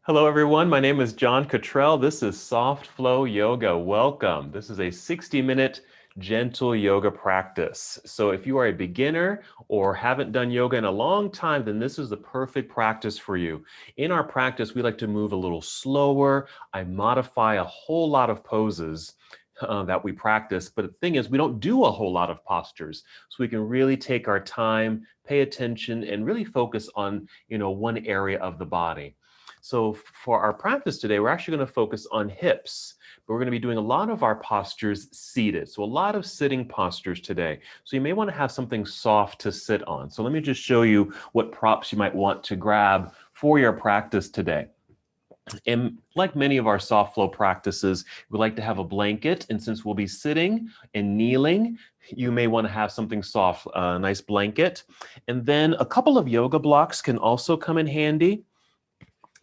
Hello, everyone. My name is John Cottrell. This is Soft Flow Yoga. Welcome. This is a 60-minute gentle yoga practice. So if you are a beginner or haven't done yoga in a long time, then this is the perfect practice for you. In our practice, we like to move a little slower. I modify a whole lot of poses that we practice. But the thing is, we don't do a whole lot of postures. So we can really take our time, pay attention, and really focus on, one area of the body. So for our practice today, we're actually going to focus on hips, but we're going to be doing a lot of our postures seated. So a lot of sitting postures today. So you may want to have something soft to sit on. So let me just show you what props you might want to grab for your practice today. And like many of our soft flow practices, we like to have a blanket. And since we'll be sitting and kneeling, you may want to have something soft, a nice blanket. And then a couple of yoga blocks can also come in handy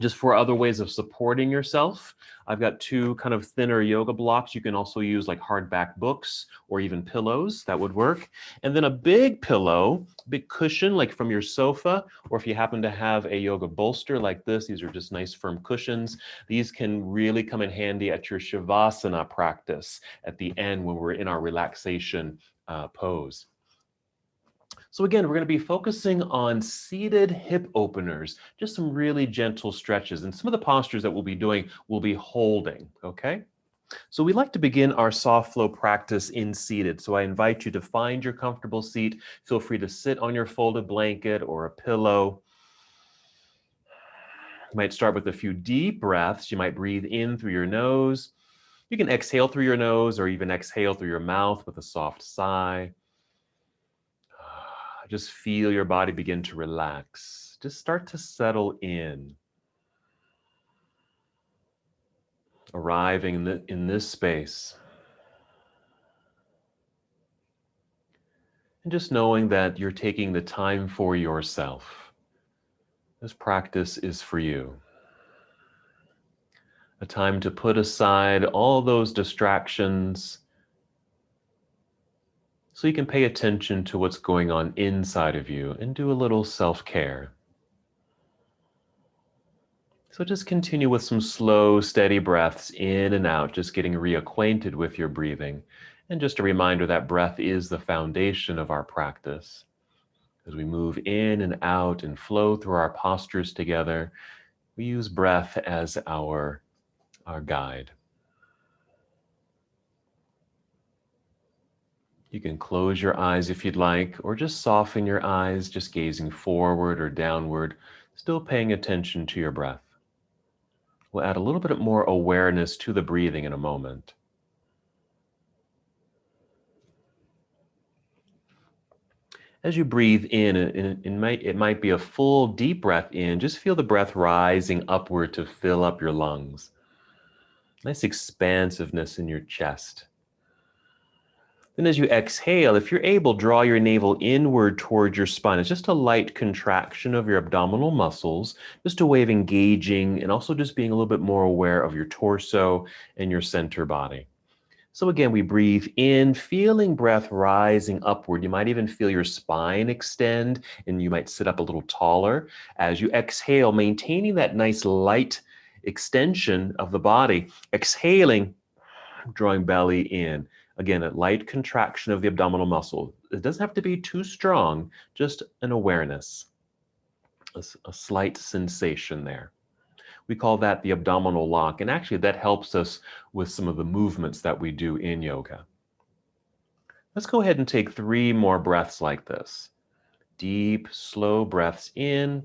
just for other ways of supporting yourself. I've got two kind of thinner yoga blocks. You can also use like hardback books or even pillows. That would work. And then a big pillow, big cushion like from your sofa, or if you happen to have a yoga bolster like this, these are just nice firm cushions. These can really come in handy at your Shavasana practice at the end when we're in our relaxation pose. So again, we're going to be focusing on seated hip openers, just some really gentle stretches. And some of the postures that we'll be doing will be holding, okay? So we like to begin our soft flow practice in seated. So I invite you to find your comfortable seat. Feel free to sit on your folded blanket or a pillow. You might start with a few deep breaths. You might breathe in through your nose. You can exhale through your nose or even exhale through your mouth with a soft sigh. Just feel your body begin to relax. Just start to settle in. Arriving in this space. And just knowing that you're taking the time for yourself. This practice is for you. A time to put aside all those distractions so you can pay attention to what's going on inside of you and do a little self-care. So just continue with some slow, steady breaths in and out, just getting reacquainted with your breathing. And just a reminder that breath is the foundation of our practice. As we move in and out and flow through our postures together, we use breath as our guide. You can close your eyes if you'd like, or just soften your eyes, just gazing forward or downward, still paying attention to your breath. We'll add a little bit more awareness to the breathing in a moment. As you breathe in, it might be a full deep breath in. Just feel the breath rising upward to fill up your lungs. Nice expansiveness in your chest. Then as you exhale, if you're able, draw your navel inward towards your spine. It's just a light contraction of your abdominal muscles, just a way of engaging and also just being a little bit more aware of your torso and your center body. So again, we breathe in, feeling breath rising upward. You might even feel your spine extend and you might sit up a little taller. As you exhale, maintaining that nice light extension of the body, exhaling, drawing belly in. Again, a light contraction of the abdominal muscle. It doesn't have to be too strong, just an awareness, a slight sensation there. We call that the abdominal lock, and actually that helps us with some of the movements that we do in yoga. Let's go ahead and take 3 more breaths like this. Deep, slow breaths in,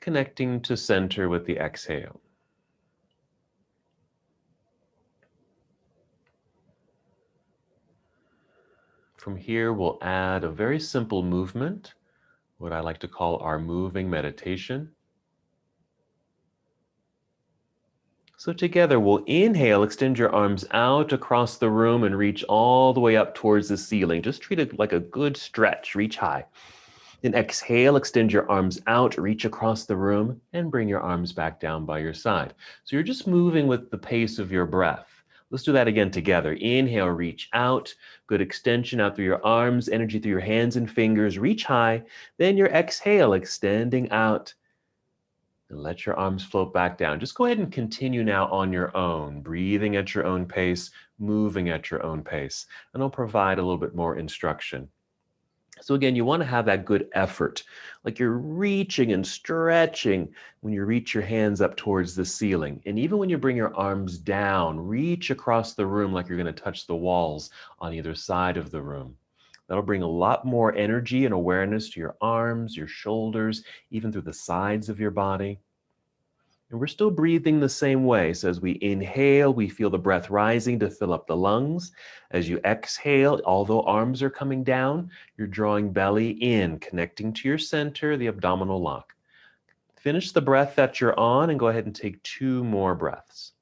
connecting to center with the exhale. From here, we'll add a very simple movement, what I like to call our moving meditation. So together, we'll inhale, extend your arms out across the room and reach all the way up towards the ceiling. Just treat it like a good stretch, reach high. Then exhale, extend your arms out, reach across the room, and bring your arms back down by your side. So you're just moving with the pace of your breath. Let's do that again together. Inhale, reach out, good extension out through your arms, energy through your hands and fingers, reach high. Then your exhale, extending out, And let your arms float back down. Just go ahead and continue now on your own, breathing at your own pace, moving at your own pace. And I'll provide a little bit more instruction. So again, you want to have that good effort, like you're reaching and stretching when you reach your hands up towards the ceiling. And even when you bring your arms down, reach across the room like you're going to touch the walls on either side of the room. That'll bring a lot more energy and awareness to your arms, your shoulders, even through the sides of your body. And we're still breathing the same way. So as we inhale, we feel the breath rising to fill up the lungs. As you exhale, although arms are coming down, you're drawing belly in, connecting to your center, the abdominal lock. Finish the breath that you're on and go ahead and take 2 more breaths.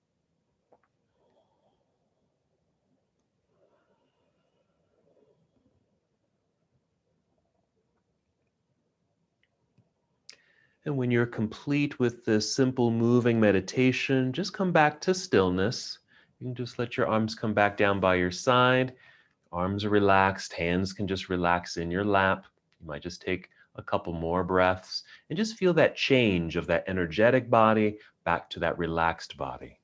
And when you're complete with this simple moving meditation, just come back to stillness. You can just let your arms come back down by your side. Arms are relaxed, hands can just relax in your lap. You might just take a couple more breaths and just feel that change of that energetic body back to that relaxed body.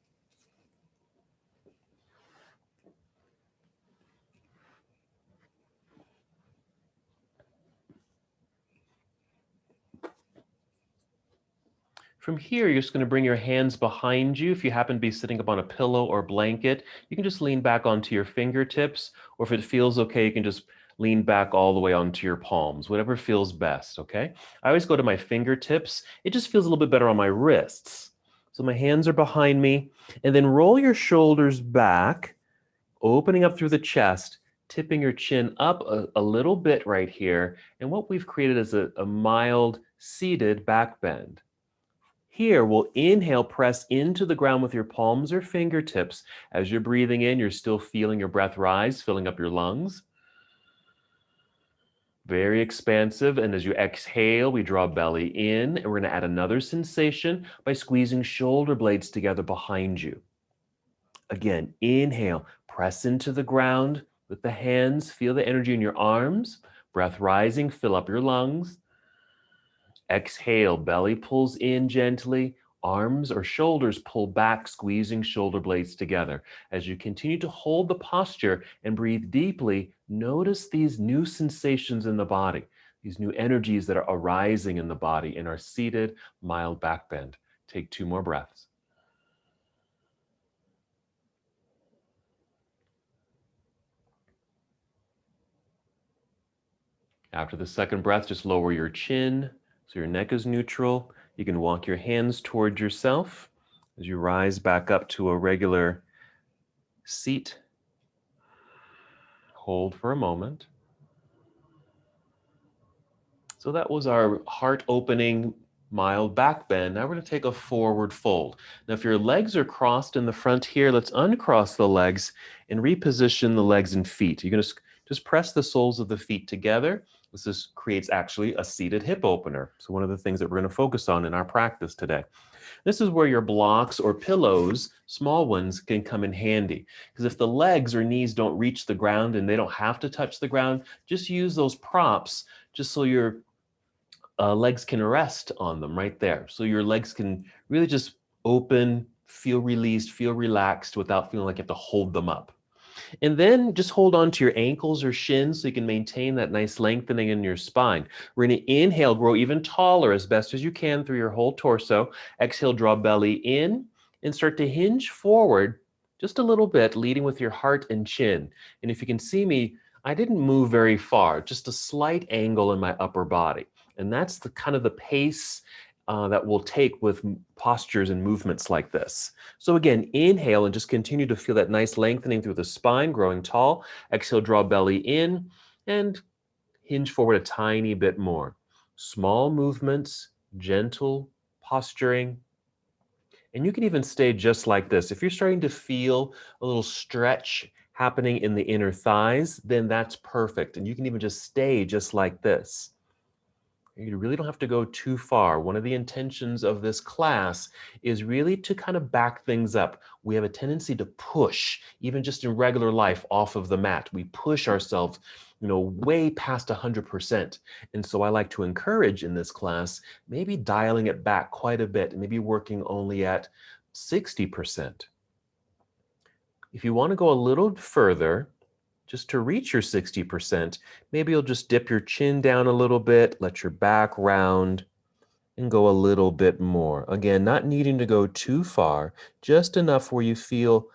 From here, you're just going to bring your hands behind you. If you happen to be sitting up on a pillow or blanket, you can just lean back onto your fingertips, or if it feels okay, you can just lean back all the way onto your palms, whatever feels best, okay? I always go to my fingertips. It just feels a little bit better on my wrists. So my hands are behind me, and then roll your shoulders back, opening up through the chest, tipping your chin up a little bit right here. And what we've created is a mild seated back bend. Here, we'll inhale, press into the ground with your palms or fingertips. As you're breathing in, you're still feeling your breath rise, filling up your lungs. Very expansive. And as you exhale, we draw belly in, and we're going to add another sensation by squeezing shoulder blades together behind you. Again, inhale, press into the ground with the hands, feel the energy in your arms, breath rising, fill up your lungs. Exhale, belly pulls in gently, arms or shoulders pull back, squeezing shoulder blades together. As you continue to hold the posture and breathe deeply, notice these new sensations in the body, these new energies that are arising in the body in our seated, mild back bend. Take 2 more breaths. After the second breath, just lower your chin so your neck is neutral. You can walk your hands toward yourself as you rise back up to a regular seat. Hold for a moment. So that was our heart opening mild back bend. Now we're going to take a forward fold. Now, if your legs are crossed in the front here, let's uncross the legs and reposition the legs and feet. You're going to just press the soles of the feet together. This creates actually a seated hip opener. So one of the things that we're going to focus on in our practice today. This is where your blocks or pillows, small ones, can come in handy. Because if the legs or knees don't reach the ground and they don't have to touch the ground, just use those props just so your legs can rest on them right there. So your legs can really just open, feel released, feel relaxed without feeling like you have to hold them up. And then just hold on to your ankles or shins so you can maintain that nice lengthening in your spine. We're going to inhale, grow even taller as best as you can through your whole torso. Exhale, draw belly in and start to hinge forward just a little bit, leading with your heart and chin. And if you can see me, I didn't move very far, just a slight angle in my upper body. And that's the kind of the pace that we'll take with postures and movements like this. So again, inhale and just continue to feel that nice lengthening through the spine, growing tall. Exhale, draw belly in and hinge forward a tiny bit more. Small movements, gentle posturing. And you can even stay just like this. If you're starting to feel a little stretch happening in the inner thighs, then that's perfect. And you can even just stay just like this. You really don't have to go too far. One of the intentions of this class is really to kind of back things up. We have a tendency to push, even just in regular life, off of the mat. We push ourselves way past 100%. And so I like to encourage in this class, maybe dialing it back quite a bit, and maybe working only at 60%. If you want to go a little further, just to reach your 60%, maybe you'll just dip your chin down a little bit, let your back round, and go a little bit more. Again, not needing to go too far, just enough where you feel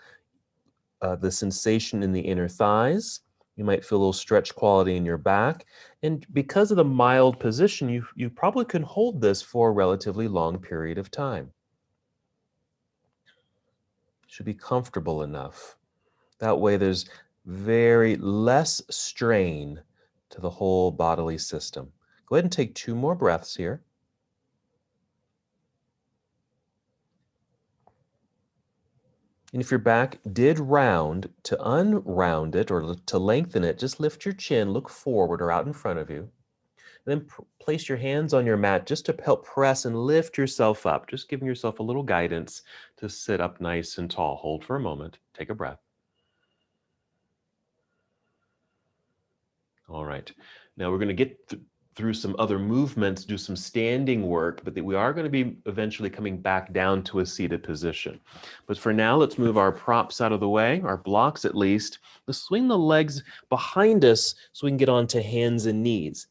the sensation in the inner thighs. You might feel a little stretch quality in your back. And because of the mild position, you probably can hold this for a relatively long period of time. Should be comfortable enough. That way there's very less strain to the whole bodily system. Go ahead and take 2 more breaths here. And if your back did round, to unround it or to lengthen it, just lift your chin, look forward or out in front of you. And then place your hands on your mat just to help press and lift yourself up, just giving yourself a little guidance to sit up nice and tall. Hold for a moment. Take a breath. All right. Now we're going to get through some other movements, do some standing work, but we are going to be eventually coming back down to a seated position. But for now, let's move our props out of the way, our blocks at least. Let's swing the legs behind us so we can get onto hands and knees.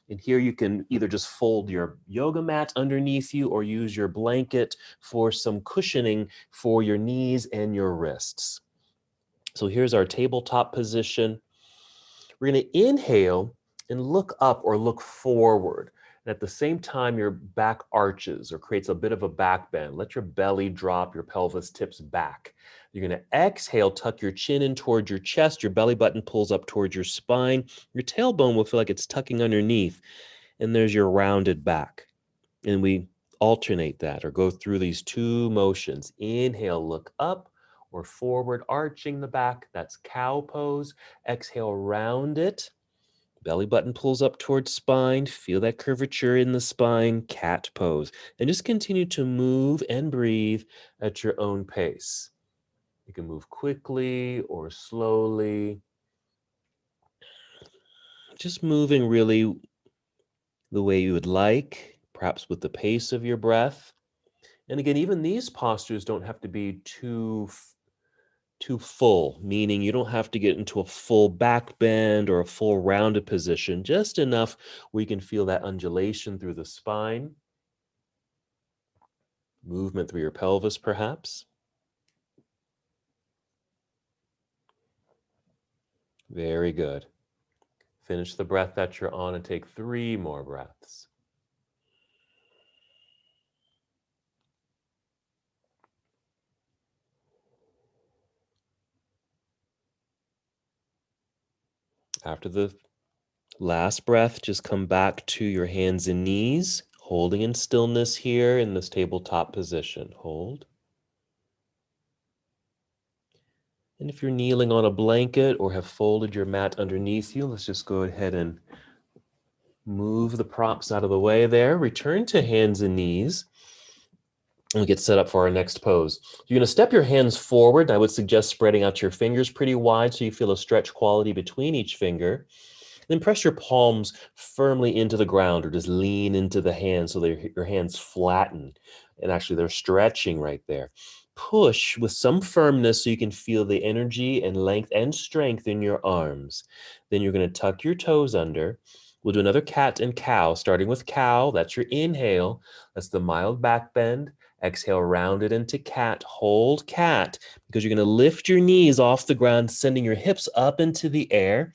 And here you can either just fold your yoga mat underneath you or use your blanket for some cushioning for your knees and your wrists. So here's our tabletop position. We're going to inhale and look up or look forward. And at the same time, your back arches or creates a bit of a back bend. Let your belly drop, your pelvis tips back. You're going to exhale, tuck your chin in towards your chest. Your belly button pulls up towards your spine. Your tailbone will feel like it's tucking underneath. And there's your rounded back. And we alternate that or go through these 2 motions. Inhale, look up or forward, arching the back. That's cow pose. Exhale, round it. Belly button pulls up towards spine. Feel that curvature in the spine. Cat pose. And just continue to move and breathe at your own pace. You can move quickly or slowly. Just moving really the way you would like, perhaps with the pace of your breath. And again, even these postures don't have to be too full, meaning you don't have to get into a full back bend or a full rounded position, just enough where you can feel that undulation through the spine, movement through your pelvis perhaps. Very good. Finish the breath that you're on and take 3 more breaths. After the last breath, just come back to your hands and knees, holding in stillness here in this tabletop position. Hold. And if you're kneeling on a blanket or have folded your mat underneath you, let's just go ahead and move the props out of the way there. Return to hands and knees. And we get set up for our next pose. You're going to step your hands forward. I would suggest spreading out your fingers pretty wide so you feel a stretch quality between each finger. Then press your palms firmly into the ground or just lean into the hands so that your hands flatten. And actually they're stretching right there. Push with some firmness so you can feel the energy and length and strength in your arms. Then you're going to tuck your toes under. We'll do another cat and cow, starting with cow. That's your inhale. That's the mild back bend. Exhale, round it into cat. Hold cat because you're going to lift your knees off the ground, sending your hips up into the air.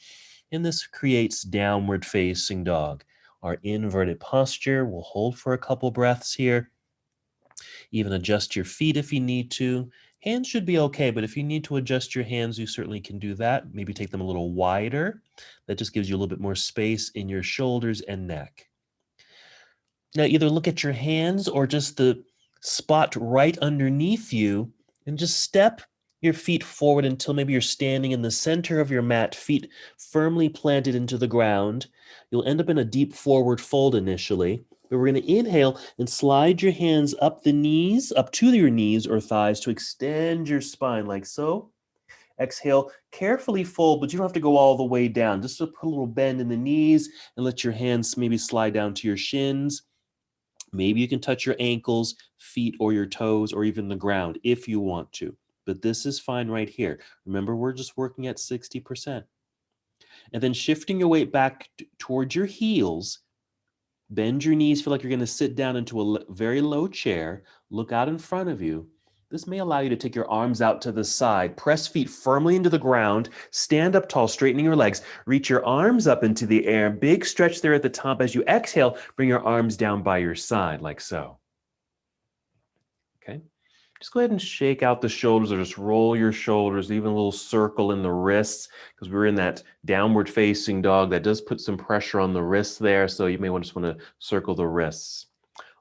And this creates downward facing dog. Our inverted posture. We'll hold for a couple breaths here. Even adjust your feet if you need to. Hands should be okay, but if you need to adjust your hands, you certainly can do that. Maybe take them a little wider. That just gives you a little bit more space in your shoulders and neck. Now, either look at your hands or just the spot right underneath you and just step your feet forward until maybe you're standing in the center of your mat, feet firmly planted into the ground. You'll end up in a deep forward fold initially. But we're going to inhale and slide your hands up the knees, up to your knees or thighs to extend your spine like so. Exhale, carefully fold, but you don't have to go all the way down. Just to put a little bend in the knees and let your hands maybe slide down to your shins. Maybe you can touch your ankles, feet, or your toes, or even the ground if you want to. But this is fine right here. Remember, we're just working at 60%. And then shifting your weight back towards your heels. Bend your knees, feel like you're going to sit down into a very low chair. Look out in front of you. This may allow you to take your arms out to the side, press feet firmly into the ground, stand up tall, straightening your legs, reach your arms up into the air, big stretch there at the top. As you exhale, bring your arms down by your side like so. Okay. Just go ahead and shake out the shoulders or just roll your shoulders, even a little circle in the wrists, because we're in that downward facing dog. That does put some pressure on the wrists there, so you may just want to circle the wrists.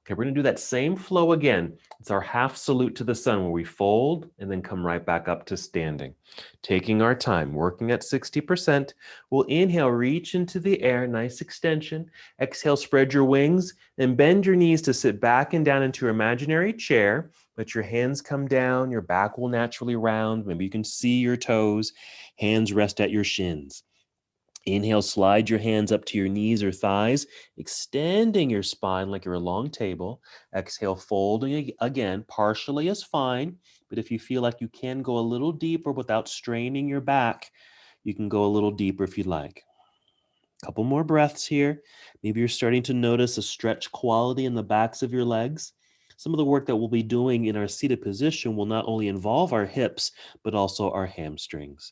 Okay, we're going to do that same flow again. It's our half salute to the sun where we fold and then come right back up to standing. Taking our time, working at 60%. We'll inhale, reach into the air, nice extension. Exhale, spread your wings and bend your knees to sit back and down into your imaginary chair. Let your hands come down, your back will naturally round. Maybe you can see your toes. Hands rest at your shins. Inhale, slide your hands up to your knees or thighs, extending your spine like you're a long table. Exhale, folding again, partially is fine, but if you feel like you can go a little deeper without straining your back, you can go a little deeper if you'd like. A couple more breaths here. Maybe you're starting to notice a stretch quality in the backs of your legs. Some of the work that we'll be doing in our seated position will not only involve our hips, but also our hamstrings.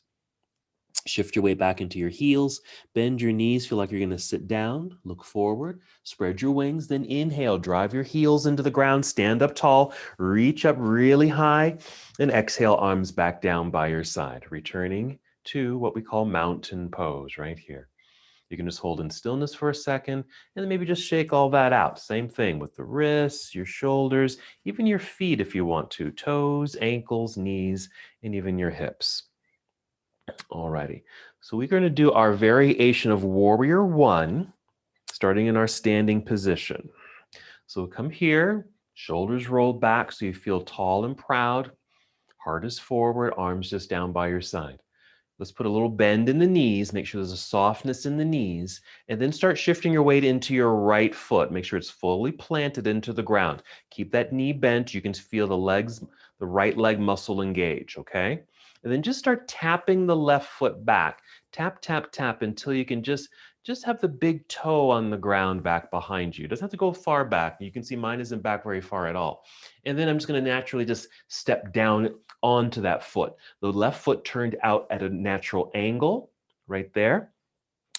Shift your weight back into your heels, bend your knees, feel like you're going to sit down, look forward, spread your wings, then inhale, drive your heels into the ground, stand up tall, reach up really high, and exhale, arms back down by your side, returning to what we call mountain pose right here. You can just hold in stillness for a second, and then maybe just shake all that out. Same thing with the wrists, your shoulders, even your feet if you want to, toes, ankles, knees, and even your hips. Alrighty, so we're going to do our variation of Warrior One, starting in our standing position. So come here, shoulders rolled back so you feel tall and proud, heart is forward, arms just down by your side. Let's put a little bend in the knees, make sure there's a softness in the knees, and then start shifting your weight into your right foot. Make sure it's fully planted into the ground. Keep that knee bent. You can feel the right leg muscle engage, okay? And then just start tapping the left foot back. Tap, tap, tap until you can just have the big toe on the ground back behind you. It doesn't have to go far back. You can see mine isn't back very far at all. And then I'm just going to naturally just step down onto that foot. The left foot turned out at a natural angle right there.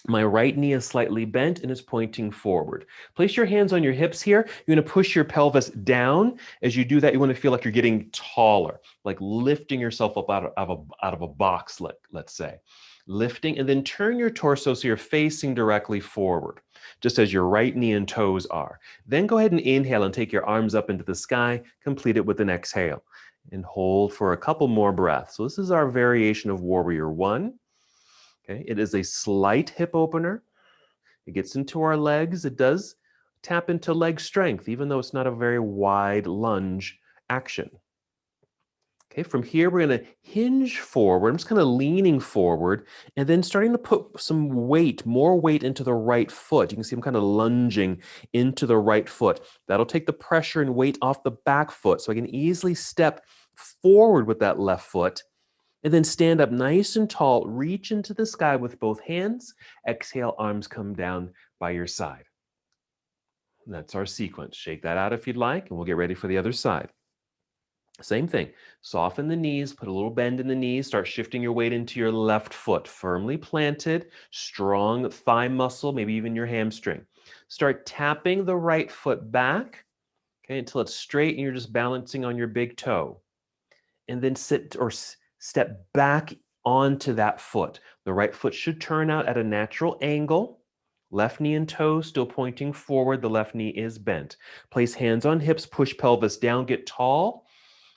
My right knee is slightly bent and is pointing forward. Place your hands on your hips here. You're going to push your pelvis down. As you do that, you want to feel like you're getting taller, like lifting yourself up out of a box, let's say. Lifting, and then turn your torso so you're facing directly forward, just as your right knee and toes are. Then go ahead and inhale and take your arms up into the sky. Complete it with an exhale. And hold for a couple more breaths. So this is our variation of Warrior One. Okay, it is a slight hip opener. It gets into our legs. It does tap into leg strength, even though it's not a very wide lunge action. Okay, from here, we're going to hinge forward. I'm just kind of leaning forward and then starting to put some weight, more weight into the right foot. You can see I'm kind of lunging into the right foot. That'll take the pressure and weight off the back foot. So I can easily step forward with that left foot and then stand up nice and tall. Reach into the sky with both hands. Exhale, arms come down by your side. And that's our sequence. Shake that out if you'd like, and we'll get ready for the other side. Same thing. Soften the knees, put a little bend in the knees, start shifting your weight into your left foot, firmly planted, strong thigh muscle, maybe even your hamstring. Start tapping the right foot back, okay, until it's straight and you're just balancing on your big toe. And then sit or step back onto that foot. The right foot should turn out at a natural angle. Left knee and toe still pointing forward. The left knee is bent. Place hands on hips, push pelvis down, get tall.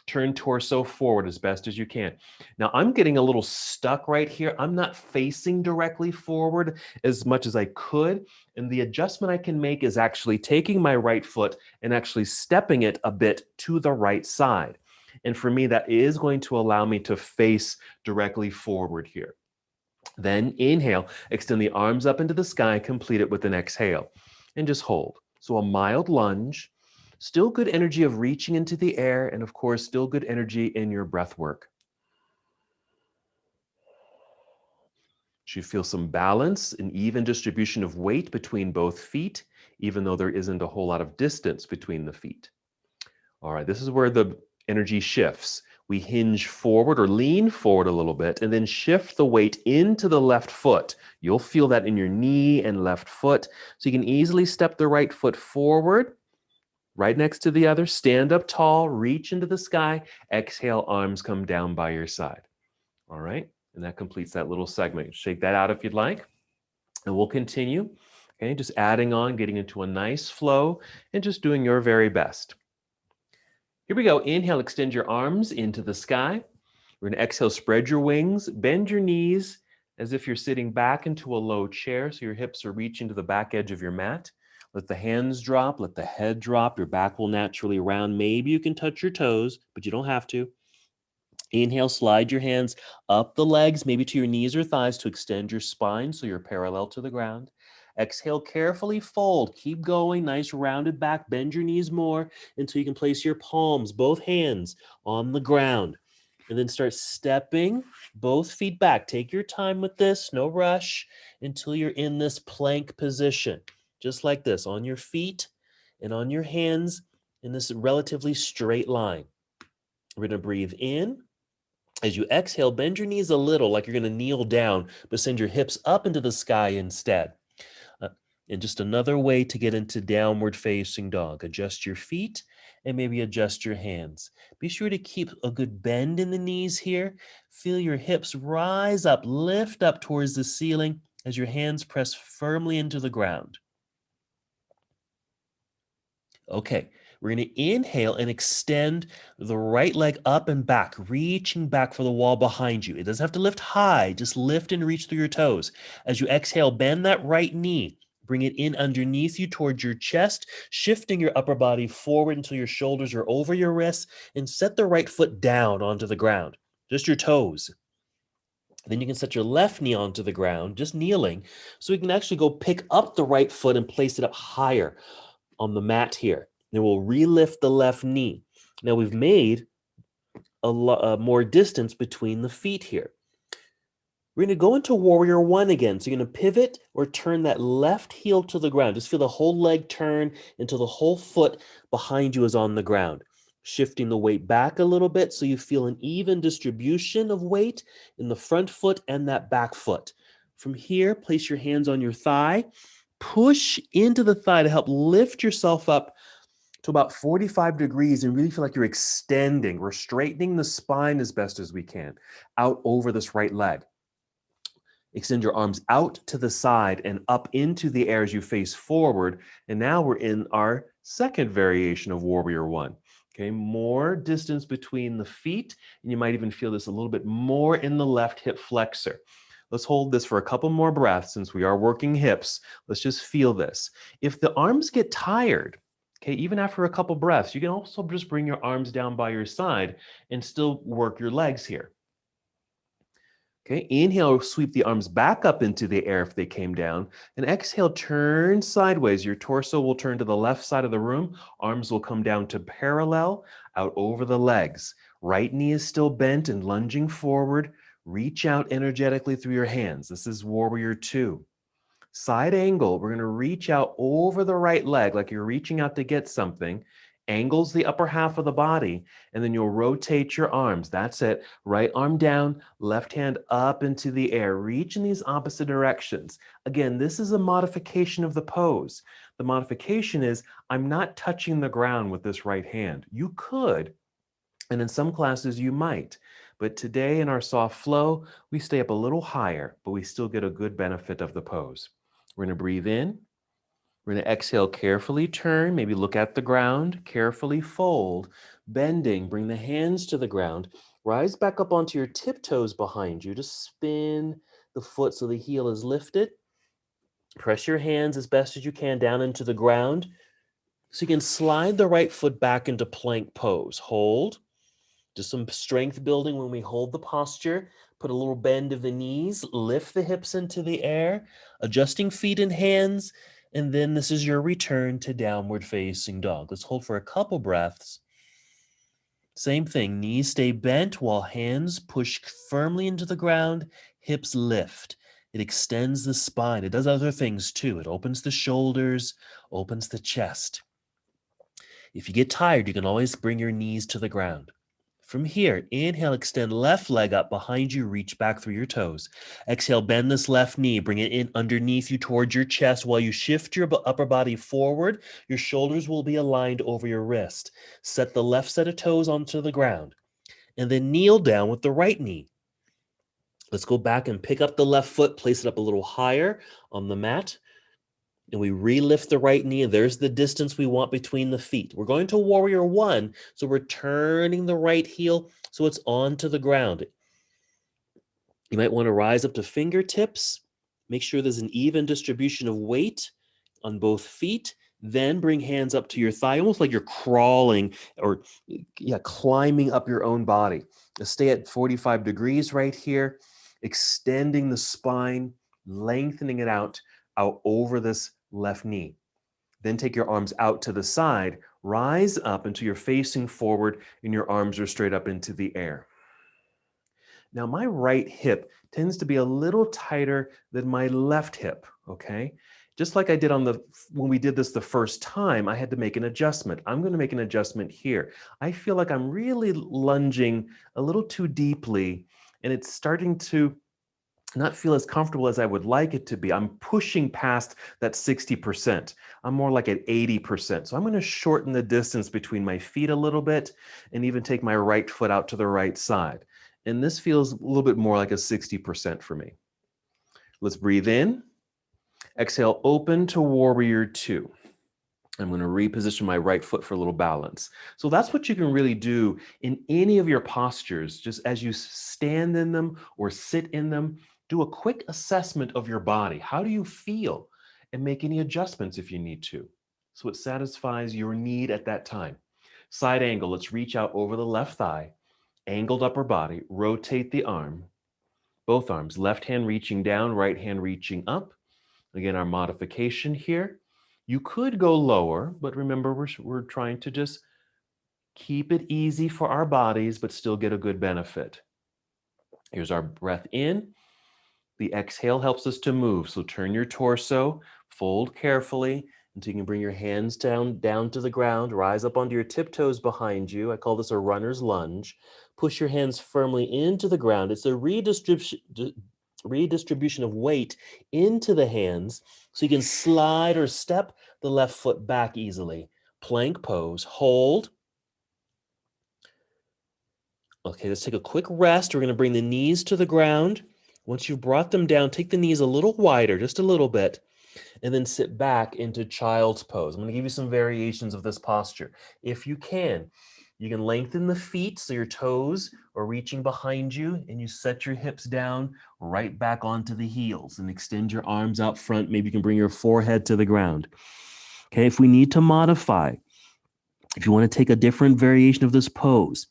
Turn torso forward as best as you can. Now I'm getting a little stuck right here. I'm not facing directly forward as much as I could. And the adjustment I can make is actually taking my right foot and actually stepping it a bit to the right side. And for me, that is going to allow me to face directly forward here. Then inhale, extend the arms up into the sky, complete it with an exhale, and just hold. So a mild lunge, still good energy of reaching into the air, and of course, still good energy in your breath work. You feel some balance, an even distribution of weight between both feet, even though there isn't a whole lot of distance between the feet. All right, this is where the energy shifts. We hinge forward or lean forward a little bit and then shift the weight into the left foot. You'll feel that in your knee and left foot. So you can easily step the right foot forward, right next to the other, stand up tall, reach into the sky, exhale, arms come down by your side. All right, and that completes that little segment. Shake that out if you'd like, and we'll continue. Okay, just adding on, getting into a nice flow, and just doing your very best. Here we go. Inhale, extend your arms into the sky. We're going to exhale, spread your wings, bend your knees as if you're sitting back into a low chair, so your hips are reaching to the back edge of your mat. Let the hands drop, let the head drop. Your back will naturally round. Maybe you can touch your toes, but you don't have to. Inhale, slide your hands up the legs, maybe to your knees or thighs to extend your spine so you're parallel to the ground. Exhale, carefully fold. Keep going. Nice rounded back. Bend your knees more until you can place your palms, both hands, on the ground. And then start stepping both feet back. Take your time with this. No rush until you're in this plank position. Just like this, on your feet and on your hands in this relatively straight line. We're going to breathe in. As you exhale, bend your knees a little like you're going to kneel down, but send your hips up into the sky instead. And just another way to get into downward facing dog. Adjust your feet and maybe adjust your hands. Be sure to keep a good bend in the knees here. Feel your hips rise up, lift up towards the ceiling as your hands press firmly into the ground. Okay, we're going to inhale and extend the right leg up and back, reaching back for the wall behind you. It doesn't have to lift high, just lift and reach through your toes. As you exhale, bend that right knee. Bring it in underneath you towards your chest, shifting your upper body forward until your shoulders are over your wrists, and set the right foot down onto the ground, just your toes. Then you can set your left knee onto the ground, just kneeling, so we can actually go pick up the right foot and place it up higher on the mat here. Then we'll relift the left knee. Now we've made a more distance between the feet here. We're going to go into warrior one again. So you're going to pivot or turn that left heel to the ground. Just feel the whole leg turn until the whole foot behind you is on the ground. Shifting the weight back a little bit so you feel an even distribution of weight in the front foot and that back foot. From here, place your hands on your thigh. Push into the thigh to help lift yourself up to about 45 degrees and really feel like you're extending. We're straightening the spine as best as we can out over this right leg. Extend your arms out to the side and up into the air as you face forward. And now we're in our second variation of warrior one. Okay, more distance between the feet, and you might even feel this a little bit more in the left hip flexor. Let's hold this for a couple more breaths since we are working hips. Let's just feel this. If the arms get tired, okay, even after a couple breaths, you can also just bring your arms down by your side and still work your legs here. Okay, inhale, sweep the arms back up into the air if they came down. And exhale, turn sideways. Your torso will turn to the left side of the room. Arms will come down to parallel, out over the legs. Right knee is still bent and lunging forward. Reach out energetically through your hands. This is warrior two. Side angle, we're going to reach out over the right leg like you're reaching out to get something. Angles the upper half of the body, and then you'll rotate your arms. That's it. Right arm down, left hand up into the air. Reach in these opposite directions. Again, this is a modification of the pose. The modification is I'm not touching the ground with this right hand. You could, and in some classes you might. But today in our soft flow, we stay up a little higher, but we still get a good benefit of the pose. We're going to breathe in. We're going to exhale, carefully turn, maybe look at the ground, carefully fold, bending, bring the hands to the ground, rise back up onto your tiptoes behind you, just spin the foot so the heel is lifted. Press your hands as best as you can down into the ground so you can slide the right foot back into plank pose. Hold. Just some strength building when we hold the posture. Put a little bend of the knees, lift the hips into the air, adjusting feet and hands, and then this is your return to downward facing dog. Let's hold for a couple breaths. Same thing, knees stay bent while hands push firmly into the ground, hips lift. It extends the spine. It does other things too. It opens the shoulders, opens the chest. If you get tired, you can always bring your knees to the ground. From here, inhale, extend left leg up behind you, reach back through your toes. Exhale, bend this left knee, bring it in underneath you towards your chest while you shift your upper body forward. Your shoulders will be aligned over your wrist. Set the left set of toes onto the ground and then kneel down with the right knee. Let's go back and pick up the left foot, place it up a little higher on the mat. And we re-lift the right knee, and there's the distance we want between the feet. We're going to warrior one, so we're turning the right heel so it's onto the ground. You might want to rise up to fingertips. Make sure there's an even distribution of weight on both feet. Then bring hands up to your thigh, almost like you're crawling or climbing up your own body. Stay at 45 degrees right here, extending the spine, lengthening it out over this left knee. Then take your arms out to the side, rise up until you're facing forward and your arms are straight up into the air. Now, my right hip tends to be a little tighter than my left hip, okay? Just like I did when we did this the first time, I had to make an adjustment. I'm going to make an adjustment here. I feel like I'm really lunging a little too deeply, and it's starting to not feel as comfortable as I would like it to be. I'm pushing past that 60%. I'm more like at 80%. So I'm going to shorten the distance between my feet a little bit and even take my right foot out to the right side. And this feels a little bit more like a 60% for me. Let's breathe in. Exhale, open to warrior two. I'm going to reposition my right foot for a little balance. So that's what you can really do in any of your postures. Just as you stand in them or sit in them, do a quick assessment of your body. How do you feel? And make any adjustments if you need to. So it satisfies your need at that time. Side angle, let's reach out over the left thigh, angled upper body, rotate the arm, both arms, left hand reaching down, right hand reaching up. Again, our modification here. You could go lower, but remember, we're trying to just keep it easy for our bodies, but still get a good benefit. Here's our breath in. The exhale helps us to move. So turn your torso, fold carefully until you can bring your hands down to the ground, rise up onto your tiptoes behind you. I call this a runner's lunge. Push your hands firmly into the ground. It's a redistribution of weight into the hands so you can slide or step the left foot back easily. Plank pose, hold. Okay, let's take a quick rest. We're going to bring the knees to the ground. Once you've brought them down, take the knees a little wider, just a little bit, and then sit back into child's pose. I'm going to give you some variations of this posture. If you can lengthen the feet so your toes are reaching behind you, and you set your hips down right back onto the heels and extend your arms out front. Maybe you can bring your forehead to the ground. Okay, if we need to modify, if you want to take a different variation of this pose,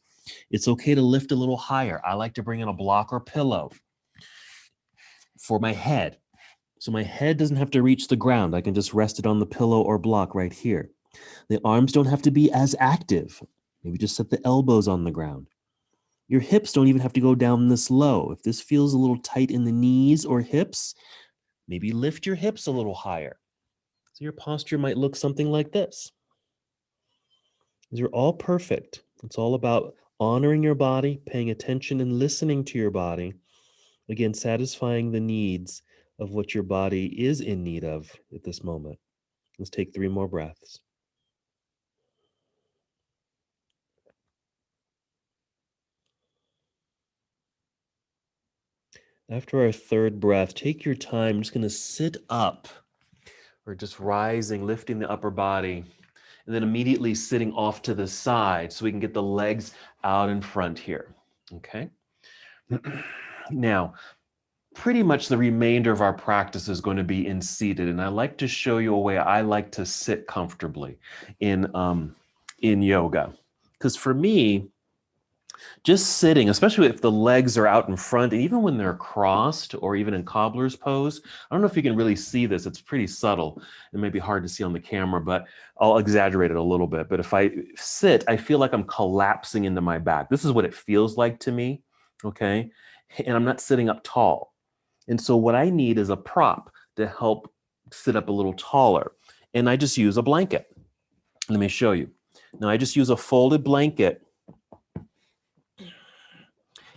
it's okay to lift a little higher. I like to bring in a block or pillow for my head. So my head doesn't have to reach the ground. I can just rest it on the pillow or block right here. The arms don't have to be as active. Maybe just set the elbows on the ground. Your hips don't even have to go down this low. If this feels a little tight in the knees or hips, maybe lift your hips a little higher. So your posture might look something like this. These are all perfect. It's all about honoring your body, paying attention and listening to your body. Again, satisfying the needs of what your body is in need of at this moment. Let's take 3 more breaths. After our third breath, take your time. I'm just going to sit up or just rising, lifting the upper body, and then immediately sitting off to the side so we can get the legs out in front here. Okay? Now, pretty much the remainder of our practice is going to be in seated, and I like to show you a way I like to sit comfortably in yoga. Because for me, Just sitting, especially if the legs are out in front, and even when they're crossed or even in cobbler's pose. I don't know if you can really see this. It's pretty subtle. It may be hard to see on the camera, but I'll exaggerate it a little bit. But if I sit, I feel like I'm collapsing into my back. This is what it feels like to me, okay? And I'm not sitting up tall. And so what I need is a prop to help sit up a little taller. And I just use a blanket. Let me show you. Now I just use a folded blanket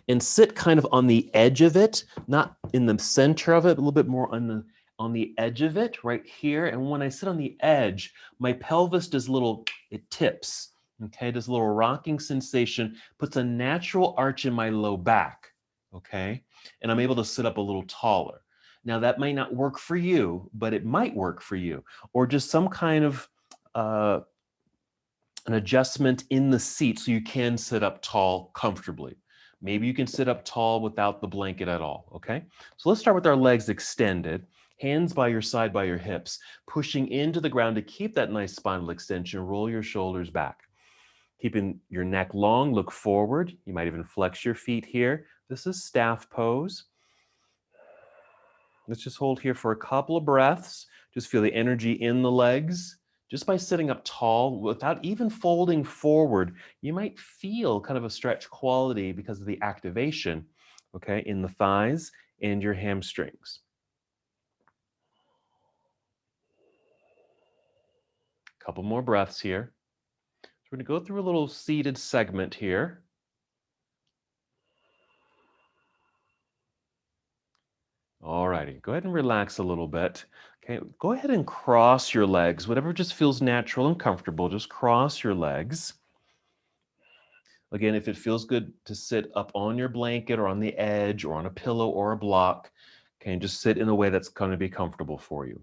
and sit kind of on the edge of it, not in the center of it, a little bit more on the edge of it right here. And when I sit on the edge, my pelvis does it tips, okay? Does a little rocking sensation, puts a natural arch in my low back, okay? And I'm able to sit up a little taller. Now that might not work for you, but it might work for you, or just some kind of an adjustment in the seat so you can sit up tall comfortably. Maybe you can sit up tall without the blanket at all, okay? So let's start with our legs extended, hands by your side by your hips, pushing into the ground to keep that nice spinal extension. Roll your shoulders back. Keeping your neck long, look forward. You might even flex your feet here. This is staff pose. Let's just hold here for a couple of breaths. Just feel the energy in the legs. Just by sitting up tall, without even folding forward, you might feel kind of a stretch quality because of the activation, okay, in the thighs and your hamstrings. Couple more breaths here. So we're going to go through a little seated segment here. All righty, go ahead and relax a little bit. Okay, go ahead and cross your legs, whatever just feels natural and comfortable. Just cross your legs. Again, if it feels good to sit up on your blanket or on the edge or on a pillow or a block, okay, and just sit in a way that's going to be comfortable for you.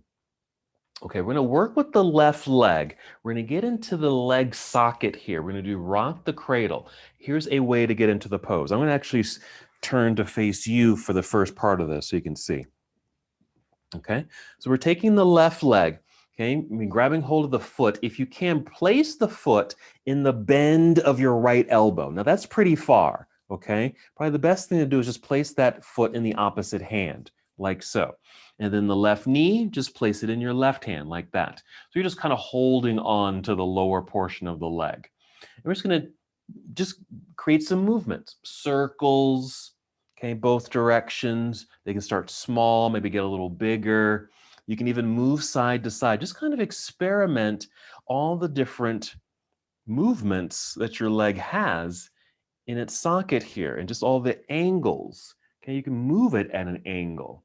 Okay, we're going to work with the left leg. We're going to get into the leg socket here. We're going to do rock the cradle. Here's a way to get into the pose. I'm going to actually turn to face you for the first part of this so you can see. Okay, so we're taking the left leg. Okay, grabbing hold of the foot. If you can, place the foot in the bend of your right elbow. Now that's pretty far, okay? Probably the best thing to do is just place that foot in the opposite hand, like so. And then the left knee, just place it in your left hand, like that. So you're just kind of holding on to the lower portion of the leg. And we're just gonna just create some movements, circles, okay, both directions. They can start small, maybe get a little bigger. You can even move side to side. Just kind of experiment all the different movements that your leg has in its socket here and just all the angles. Okay, you can move it at an angle.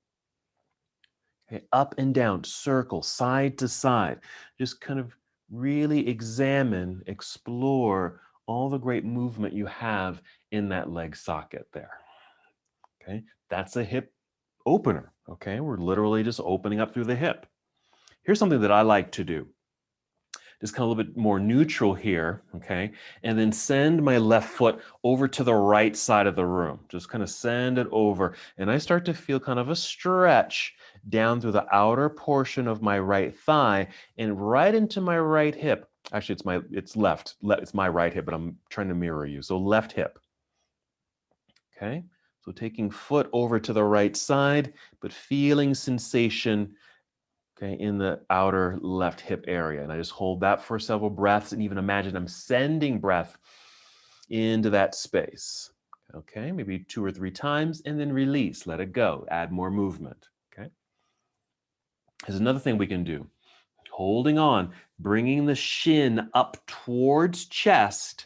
Okay, up and down, circle, side to side. Just kind of really examine, explore all the great movement you have in that leg socket there. Okay, that's a hip opener. Okay, we're literally just opening up through the hip. Here's something that I like to do. Just kind of a little bit more neutral here, okay? And then send my left foot over to the right side of the room. Just kind of send it over. And I start to feel kind of a stretch down through the outer portion of my right thigh and right into my right hip. Actually, it's left. It's my right hip, but I'm trying to mirror you. So left hip. Okay? So taking foot over to the right side, but feeling sensation, okay, in the outer left hip area. And I just hold that for several breaths and even imagine I'm sending breath into that space. Okay, maybe 2 or 3 times and then release, let it go, add more movement. Okay. There's another thing we can do. Holding on, bringing the shin up towards chest,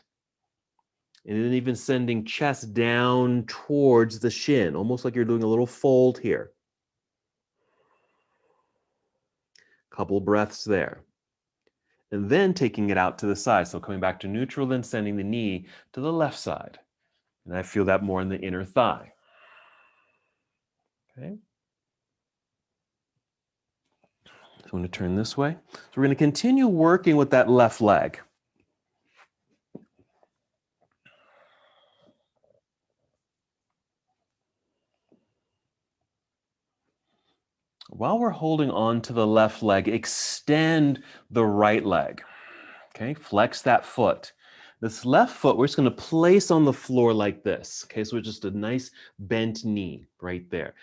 and then even sending chest down towards the shin, almost like you're doing a little fold here. Couple breaths there. And then taking it out to the side. So coming back to neutral, then sending the knee to the left side. And I feel that more in the inner thigh. Okay. So I'm going to turn this way. So we're going to continue working with that left leg. While we're holding on to the left leg, extend the right leg. Okay, flex that foot. This left foot, we're just going to place on the floor like this. Okay, so it's just a nice bent knee right there.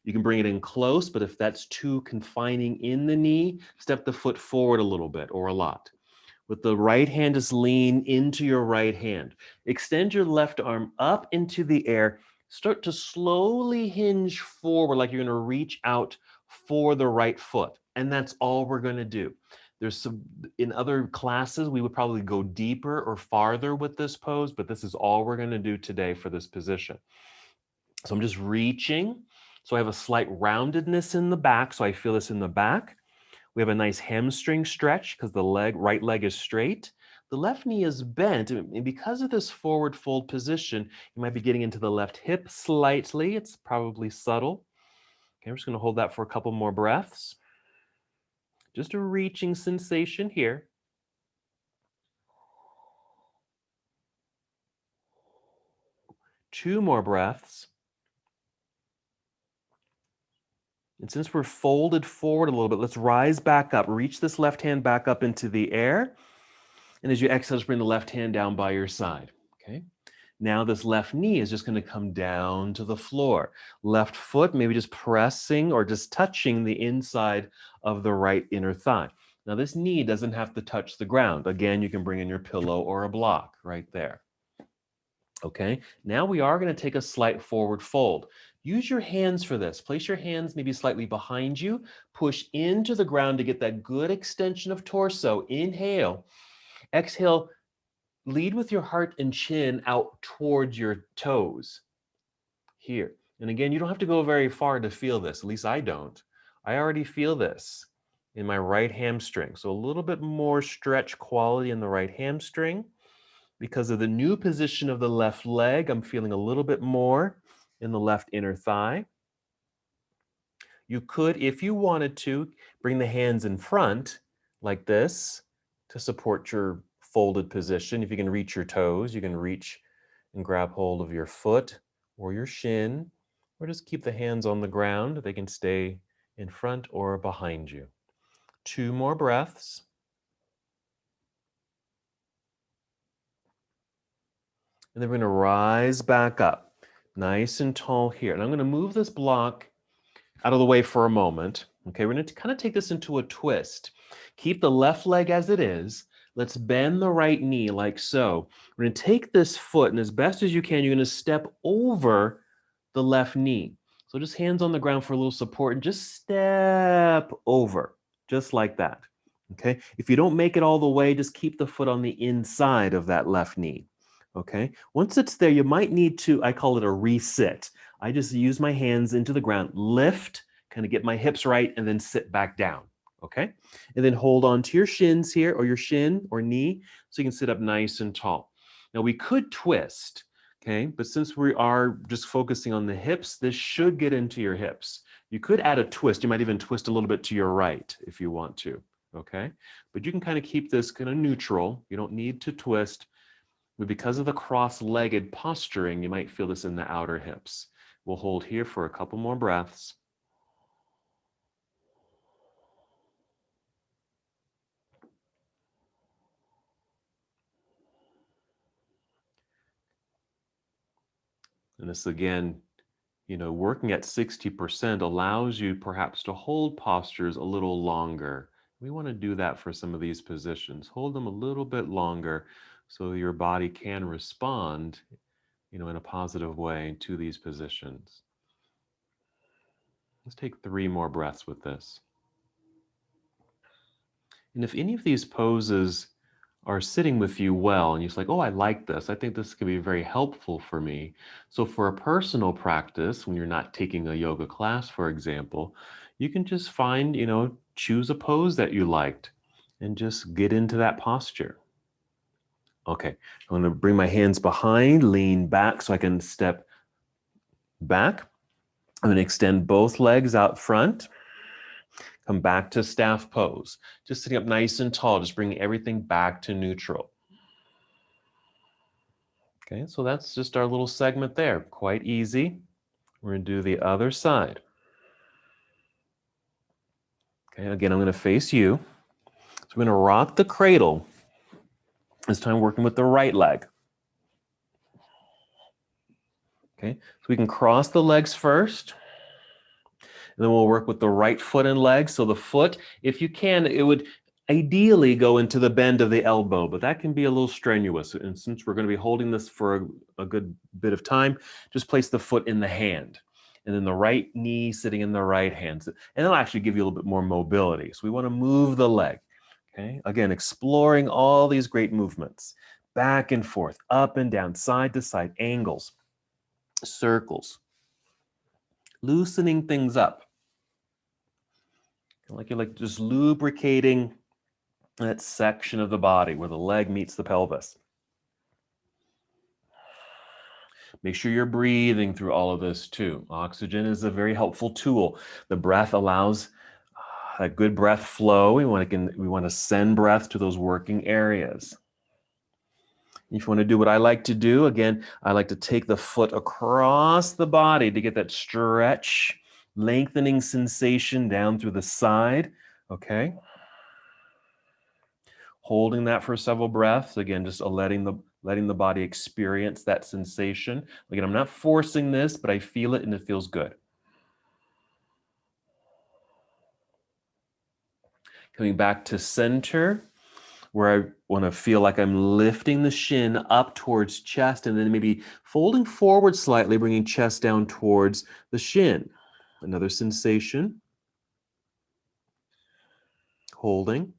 You can bring it in close, but if that's too confining in the knee, step the foot forward a little bit or a lot. With the right hand, just lean into your right hand. Extend your left arm up into the air. Start to slowly hinge forward like you're going to reach out for the right foot. And that's all we're going to do. There's some, in other classes, we would probably go deeper or farther with this pose, but this is all we're going to do today for this position. So I'm just reaching. So I have a slight roundedness in the back. So I feel this in the back. We have a nice hamstring stretch because the right leg is straight. The left knee is bent, and because of this forward fold position, you might be getting into the left hip slightly. It's probably subtle. Okay, I'm just going to hold that for a couple more breaths. Just a reaching sensation here. Two more breaths. And since we're folded forward a little bit, let's rise back up. Reach this left hand back up into the air. And as you exhale, just bring the left hand down by your side. Okay. Now this left knee is just going to come down to the floor. Left foot, maybe just pressing or just touching the inside of the right inner thigh. Now this knee doesn't have to touch the ground. Again, you can bring in your pillow or a block right there. Okay, now we are going to take a slight forward fold. Use your hands for this. Place your hands maybe slightly behind you. Push into the ground to get that good extension of torso. Inhale. Exhale. Lead with your heart and chin out towards your toes here. And again, you don't have to go very far to feel this. At least I don't. I already feel this in my right hamstring. So a little bit more stretch quality in the right hamstring. Because of the new position of the left leg, I'm feeling a little bit more in the left inner thigh. You could, if you wanted to, bring the hands in front like this to support your folded position. If you can reach your toes, you can reach and grab hold of your foot or your shin, or just keep the hands on the ground. They can stay in front or behind you. Two more breaths. And then we're going to rise back up, nice and tall here. And I'm going to move this block out of the way for a moment. Okay, we're going to kind of take this into a twist. Keep the left leg as it is. Let's bend the right knee like so. We're going to take this foot, and as best as you can, you're going to step over the left knee. So just hands on the ground for a little support and just step over, just like that. Okay, if you don't make it all the way, just keep the foot on the inside of that left knee. Okay, once it's there, you might need to, I call it a resit. I just use my hands into the ground, lift, kind of get my hips right, and then sit back down. Okay, and then hold on to your shins here, or your shin or knee, so you can sit up nice and tall. Now we could twist, okay, but since we are just focusing on the hips, this should get into your hips. You could add a twist. You might even twist a little bit to your right if you want to, okay? But you can kind of keep this kind of neutral. You don't need to twist. But because of the cross-legged posturing, you might feel this in the outer hips. We'll hold here for a couple more breaths. And this again, working at 60% allows you perhaps to hold postures a little longer. We want to do that for some of these positions. Hold them a little bit longer so your body can respond, in a positive way to these positions. Let's take 3 more breaths with this. And if any of these poses are sitting with you well and you're like, oh, I like this. I think this could be very helpful for me. So for a personal practice, when you're not taking a yoga class, for example, you can just find, choose a pose that you liked and just get into that posture. Okay, I'm going to bring my hands behind, lean back so I can step back. I'm going to extend both legs out front. Come back to staff pose. Just sitting up nice and tall, just bringing everything back to neutral. Okay, so that's just our little segment there. Quite easy. We're going to do the other side. Okay, again, I'm going to face you. So we're going to rock the cradle This time working with the right leg. Okay, so we can cross the legs first. And then we'll work with the right foot and leg. So the foot, if you can, it would ideally go into the bend of the elbow, but that can be a little strenuous. And since we're going to be holding this for a good bit of time, just place the foot in the hand. And then the right knee sitting in the right hand. And it'll actually give you a little bit more mobility. So we want to move the leg. Okay, again, exploring all these great movements. Back and forth, up and down, side to side, angles, circles. Loosening things up. Like you're like just lubricating that section of the body where the leg meets the pelvis. Make sure you're breathing through all of this too. Oxygen is a very helpful tool. The breath allows a good breath flow. We want to send breath to those working areas. If you want to do what I like to do, again, I like to take the foot across the body to get that stretch, lengthening sensation down through the side. Okay. Holding that for several breaths. Again, just letting the body experience that sensation. Again, I'm not forcing this, but I feel it and it feels good. Coming back to center, where I want to feel like I'm lifting the shin up towards chest and then maybe folding forward slightly, bringing chest down towards the shin. Another sensation. Holding.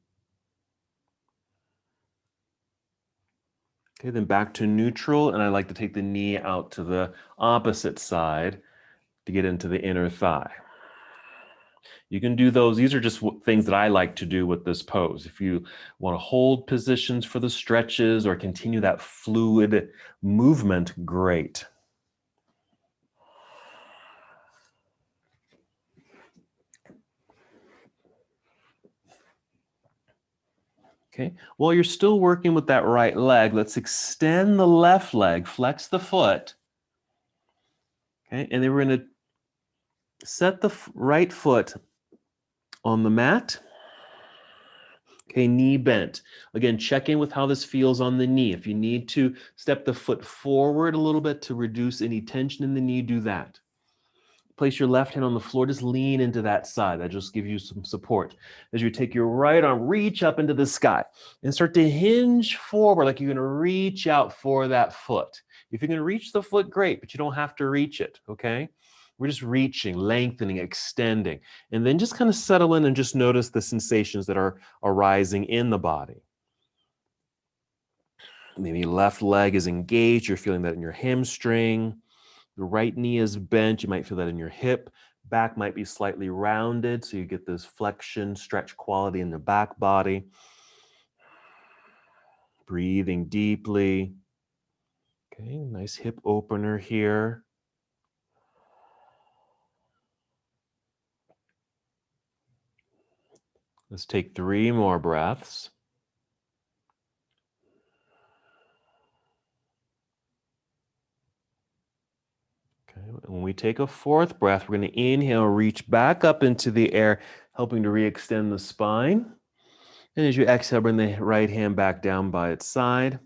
Okay, then back to neutral, and I like to take the knee out to the opposite side to get into the inner thigh. You can do those. These are just things that I like to do with this pose. If you want to hold positions for the stretches or continue that fluid movement, great. Okay, while you're still working with that right leg, let's extend the left leg, flex the foot. Okay, and then we're going to set the right foot on the mat. Okay, knee bent. Again, check in with how this feels on the knee. If you need to step the foot forward a little bit to reduce any tension in the knee, do that. Place your left hand on the floor, just lean into that side. That just gives you some support. As you take your right arm, reach up into the sky and start to hinge forward like you're going to reach out for that foot. If you're going to reach the foot, great, but you don't have to reach it, okay? We're just reaching, lengthening, extending, and then just kind of settle in and just notice the sensations that are arising in the body. Maybe left leg is engaged. You're feeling that in your hamstring. The right knee is bent. You might feel that in your hip. Back might be slightly rounded, so you get this flexion, stretch quality in the back body. Breathing deeply. Okay, nice hip opener here. Let's take 3 more breaths. Okay, when we take a 4th breath, we're going to inhale, reach back up into the air, helping to re-extend the spine. And as you exhale, bring the right hand back down by its side.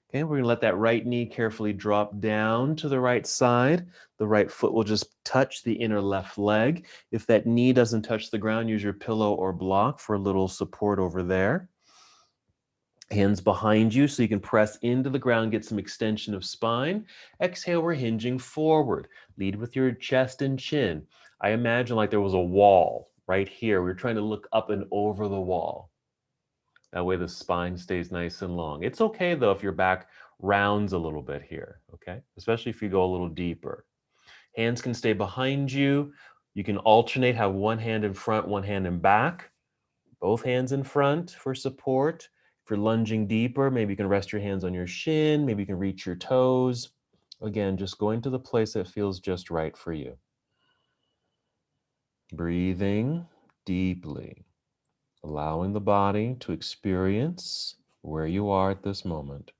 Okay, we're going to let that right knee carefully drop down to the right side. The right foot will just touch the inner left leg. If that knee doesn't touch the ground, use your pillow or block for a little support over there. Hands behind you so you can press into the ground, get some extension of spine. Exhale, we're hinging forward. Lead with your chest and chin. I imagine like there was a wall right here. We're trying to look up and over the wall. That way the spine stays nice and long. It's okay though if your back rounds a little bit here, okay? Especially if you go a little deeper. Hands can stay behind you. You can alternate, have one hand in front, one hand in back. Both hands in front for support. If you're lunging deeper, maybe you can rest your hands on your shin. Maybe you can reach your toes. Again, just going to the place that feels just right for you. Breathing deeply. Allowing the body to experience where you are at this moment.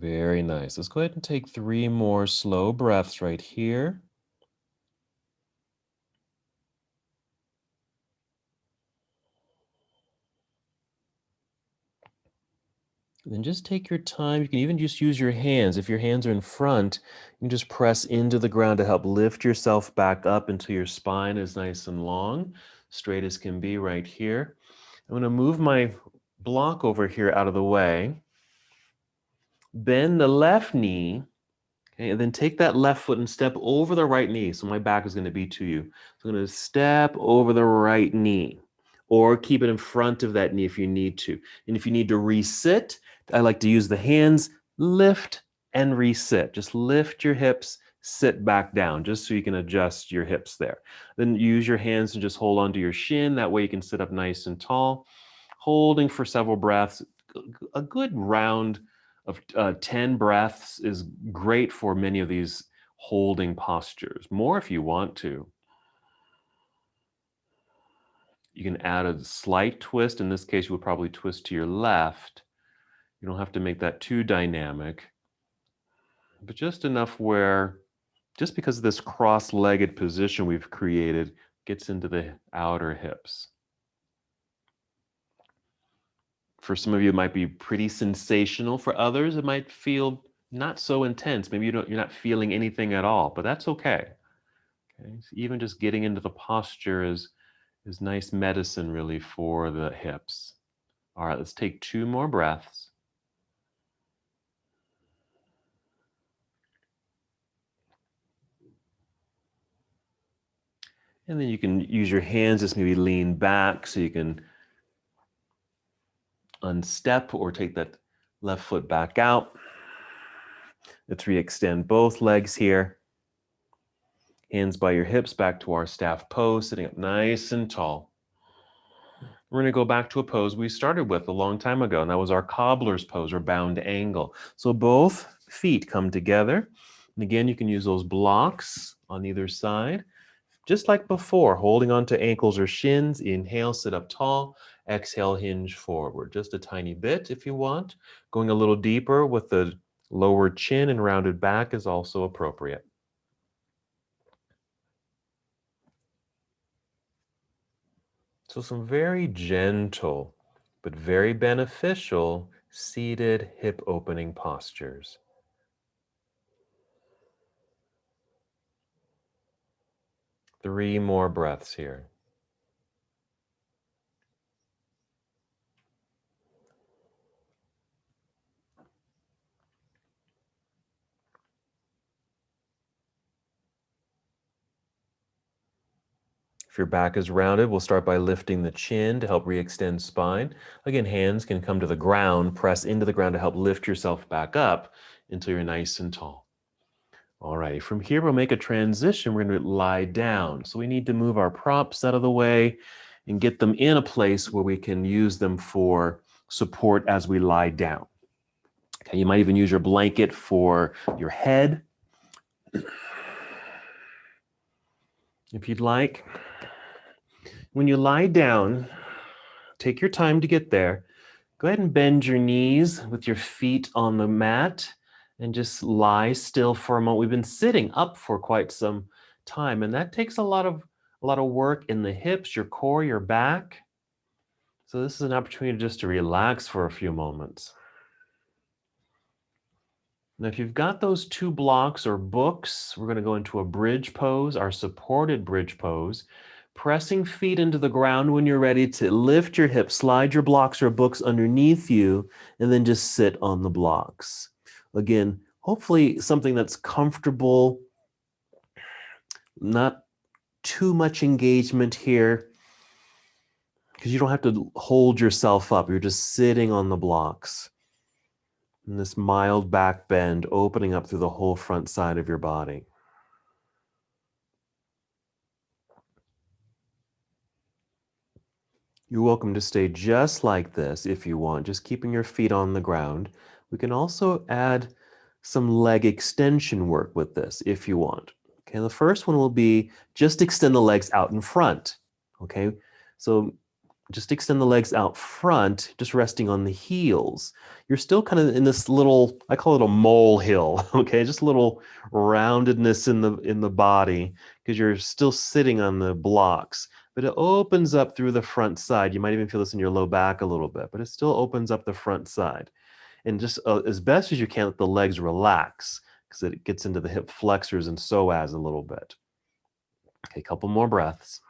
Very nice. Let's go ahead and take 3 more slow breaths right here. And then just take your time. You can even just use your hands. If your hands are in front, you can just press into the ground to help lift yourself back up until your spine is nice and long, straight as can be right here. I'm going to move my block over here out of the way. Bend the left knee. Okay, and then take that left foot and step over the right knee. So my back is going to be to you. So I'm going to step over the right knee, or keep it in front of that knee if you need to. And if you need to resit, I like to use the hands, lift and resit. Just lift your hips, sit back down, just so you can adjust your hips there. Then use your hands and just hold onto your shin. That way you can sit up nice and tall, holding for several breaths. A good round of 10 breaths is great for many of these holding postures. More if you want to. You can add a slight twist. In this case, you would probably twist to your left. You don't have to make that too dynamic, but just enough where, just because of this cross-legged position we've created, gets into the outer hips. For some of you, it might be pretty sensational. For others, it might feel not so intense. Maybe you're not feeling anything at all, but that's okay. Okay, so even just getting into the posture is nice medicine really for the hips. All right, let's take 2 more breaths. And then you can use your hands, just maybe lean back so you can unstep or take that left foot back out. Let's re-extend both legs here. Hands by your hips back to our staff pose, sitting up nice and tall. We're going to go back to a pose we started with a long time ago, and that was our cobbler's pose or bound angle. So both feet come together. And again, you can use those blocks on either side. Just like before, holding onto ankles or shins. Inhale, sit up tall. Exhale, hinge forward. Just a tiny bit if you want. Going a little deeper with the lower chin and rounded back is also appropriate. So some very gentle, but very beneficial seated hip opening postures. Three more breaths here. If your back is rounded, we'll start by lifting the chin to help re-extend spine. Again, hands can come to the ground, press into the ground to help lift yourself back up until you're nice and tall. All righty, from here we'll make a transition. We're going to lie down. So we need to move our props out of the way and get them in a place where we can use them for support as we lie down. Okay, you might even use your blanket for your head, if you'd like. When you lie down, take your time to get there. Go ahead and bend your knees with your feet on the mat and just lie still for a moment. We've been sitting up for quite some time, and that takes a lot of work in the hips, your core, your back. So this is an opportunity just to relax for a few moments. Now, if you've got those 2 blocks or books, we're going to go into a bridge pose, our supported bridge pose. Pressing feet into the ground when you're ready to lift your hips, slide your blocks or books underneath you, and then just sit on the blocks. Again, hopefully something that's comfortable, not too much engagement here, because you don't have to hold yourself up. You're just sitting on the blocks. And this mild back bend opening up through the whole front side of your body. You're welcome to stay just like this if you want, just keeping your feet on the ground. We can also add some leg extension work with this if you want. Okay, the first one will be just extend the legs out in front. Okay, so Just extend the legs out front, just resting on the heels. You're still kind of in this little, I call it a mole hill, okay? Just a little roundedness in the body because you're still sitting on the blocks. But it opens up through the front side. You might even feel this in your low back a little bit, but it still opens up the front side. And just as best as you can, let the legs relax because it gets into the hip flexors and psoas a little bit. Okay, a couple more breaths.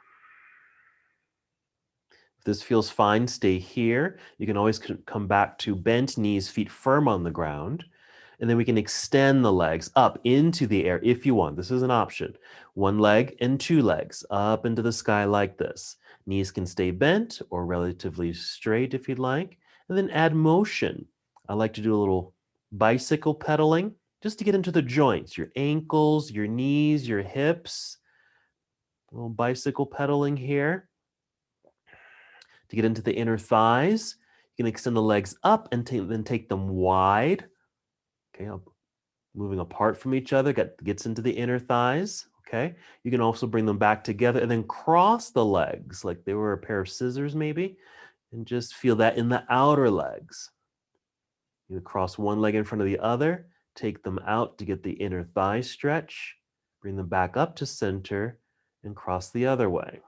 If this feels fine, stay here. You can always come back to bent knees, feet firm on the ground. And then we can extend the legs up into the air if you want. This is an option. One leg and two legs up into the sky like this. Knees can stay bent or relatively straight if you'd like. And then add motion. I like to do a little bicycle pedaling just to get into the joints, your ankles, your knees, your hips. A little bicycle pedaling here. To get into the inner thighs, you can extend the legs up and then take them wide. Okay, moving apart from each other, gets into the inner thighs. Okay, you can also bring them back together and then cross the legs like they were a pair of scissors maybe, and just feel that in the outer legs. You cross one leg in front of the other, take them out to get the inner thigh stretch, bring them back up to center, and cross the other way.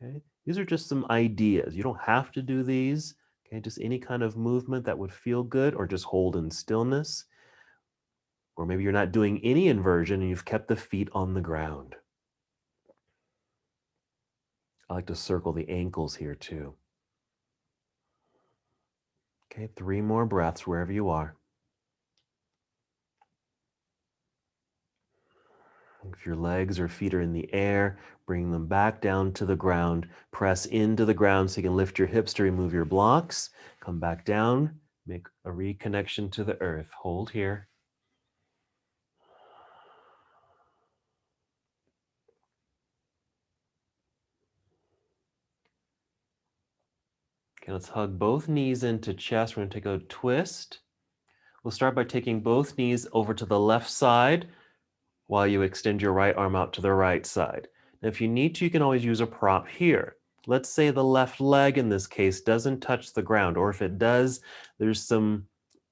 Okay, these are just some ideas. You don't have to do these. Okay, just any kind of movement that would feel good, or just hold in stillness. Or maybe you're not doing any inversion and you've kept the feet on the ground. I like to circle the ankles here too. Okay, 3 more breaths wherever you are. If your legs or feet are in the air, bring them back down to the ground. Press into the ground so you can lift your hips to remove your blocks. Come back down, make a reconnection to the earth. Hold here. Okay, let's hug both knees into chest. We're going to take a twist. We'll start by taking both knees over to the left side while you extend your right arm out to the right side. Now, if you need to, you can always use a prop here. Let's say the left leg in this case doesn't touch the ground, or if it does, there's some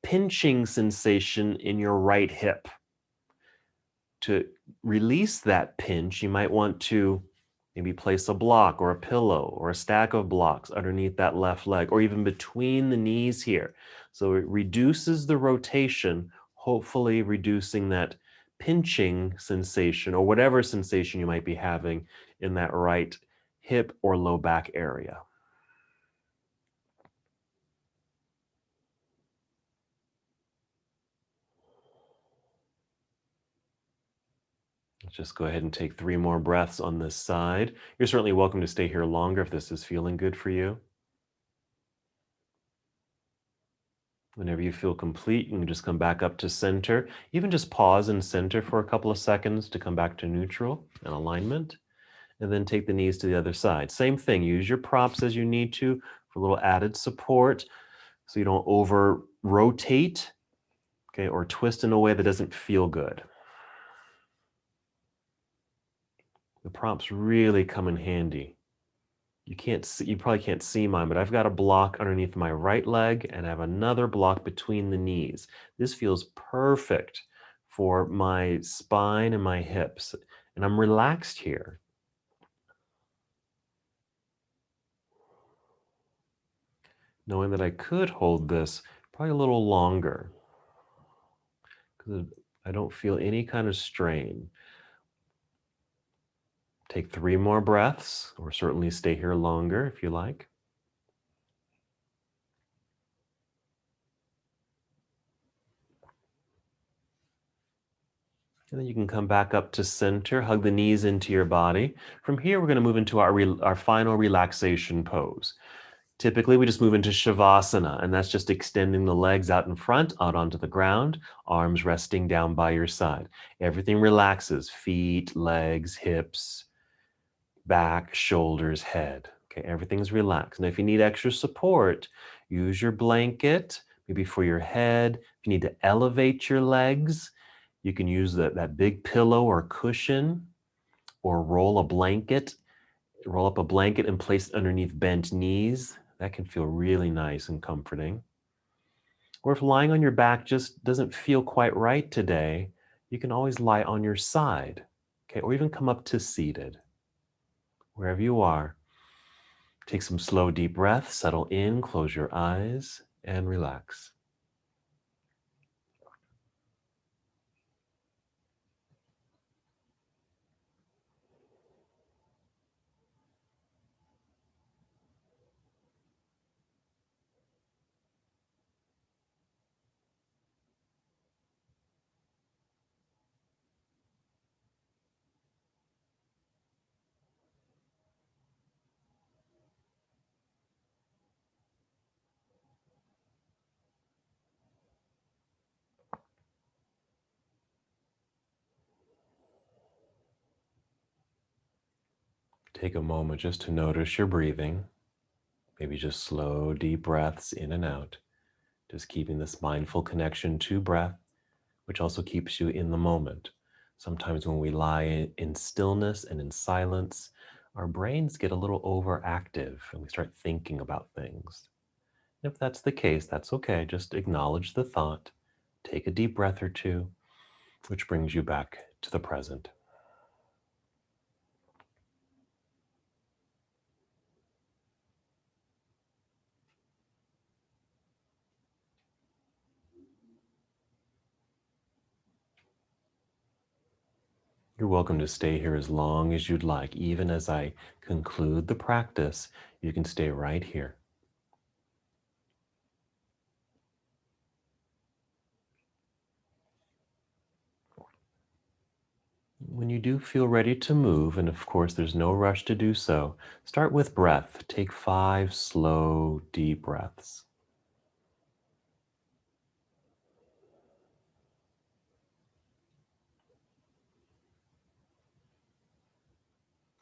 pinching sensation in your right hip. To release that pinch, you might want to maybe place a block or a pillow or a stack of blocks underneath that left leg, or even between the knees here. So it reduces the rotation, hopefully reducing that pinching sensation or whatever sensation you might be having in that right hip or low back area. Let's just go ahead and take 3 more breaths on this side. You're certainly welcome to stay here longer if this is feeling good for you. Whenever you feel complete, you can just come back up to center. Even just pause in center for a couple of seconds to come back to neutral and alignment. And then take the knees to the other side. Same thing, use your props as you need to for a little added support so you don't over rotate, okay, or twist in a way that doesn't feel good. The props really come in handy. You probably can't see mine, but I've got a block underneath my right leg and I have another block between the knees. This feels perfect for my spine and my hips, and I'm relaxed here. Knowing that I could hold this probably a little longer because I don't feel any kind of strain. Take 3 more breaths, or certainly stay here longer if you like. And then you can come back up to center, hug the knees into your body. From here, we're going to move into our final relaxation pose. Typically, we just move into Shavasana, and that's just extending the legs out in front, out onto the ground, arms resting down by your side. Everything relaxes, feet, legs, hips, back, shoulders, head. Okay, everything's relaxed. Now, if you need extra support, use your blanket, maybe for your head. If you need to elevate your legs, you can use that big pillow or cushion, or roll a blanket Roll up a blanket and place it underneath bent knees. That can feel really nice and comforting. Or if lying on your back just doesn't feel quite right today, you can always lie on your side, okay? Or even come up to seated. Wherever you are, take some slow, deep breaths, settle in, close your eyes, and relax. Take a moment just to notice your breathing. Maybe just slow, deep breaths in and out. Just keeping this mindful connection to breath, which also keeps you in the moment. Sometimes when we lie in stillness and in silence, our brains get a little overactive and we start thinking about things. If that's the case, that's okay. Just acknowledge the thought, take a deep breath or two, which brings you back to the present. You're welcome to stay here as long as you'd like. Even as I conclude the practice, you can stay right here. When you do feel ready to move, and of course there's no rush to do so, start with breath. Take 5 slow, deep breaths.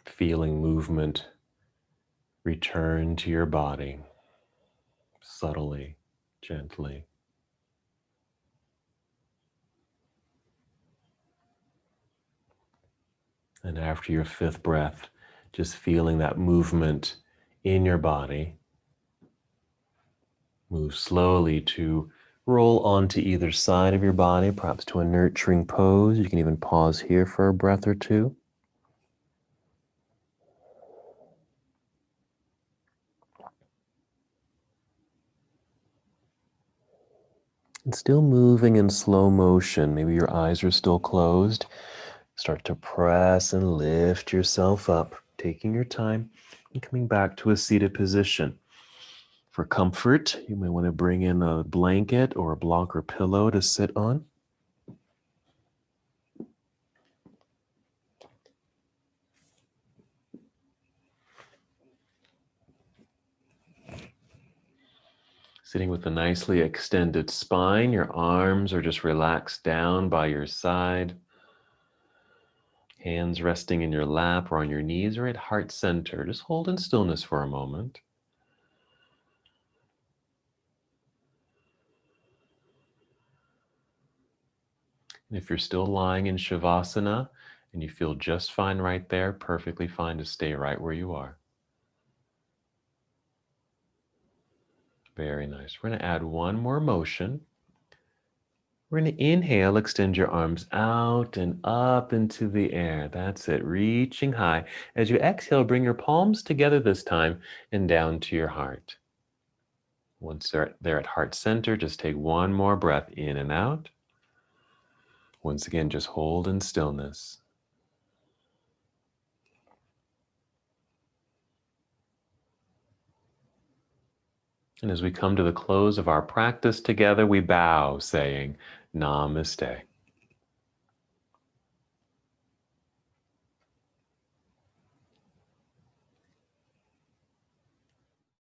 Feeling movement return to your body subtly, gently. And after your 5th breath, just feeling that movement in your body. Move slowly to roll onto either side of your body, perhaps to a nurturing pose. You can even pause here for a breath or two. And still moving in slow motion. Maybe your eyes are still closed. Start to press and lift yourself up, taking your time and coming back to a seated position. For comfort, you may want to bring in a blanket or a block or pillow to sit on. Sitting with a nicely extended spine, your arms are just relaxed down by your side. Hands resting in your lap or on your knees or at heart center. Just hold in stillness for a moment. And if you're still lying in Shavasana and you feel just fine right there, perfectly fine to stay right where you are. Very nice. We're going to add one more motion. We're going to inhale, extend your arms out and up into the air. That's it, reaching high. As you exhale, bring your palms together this time and down to your heart. Once they're there at heart center, just take one more breath in and out. Once again, just hold in stillness. And as we come to the close of our practice together, we bow, saying, Namaste.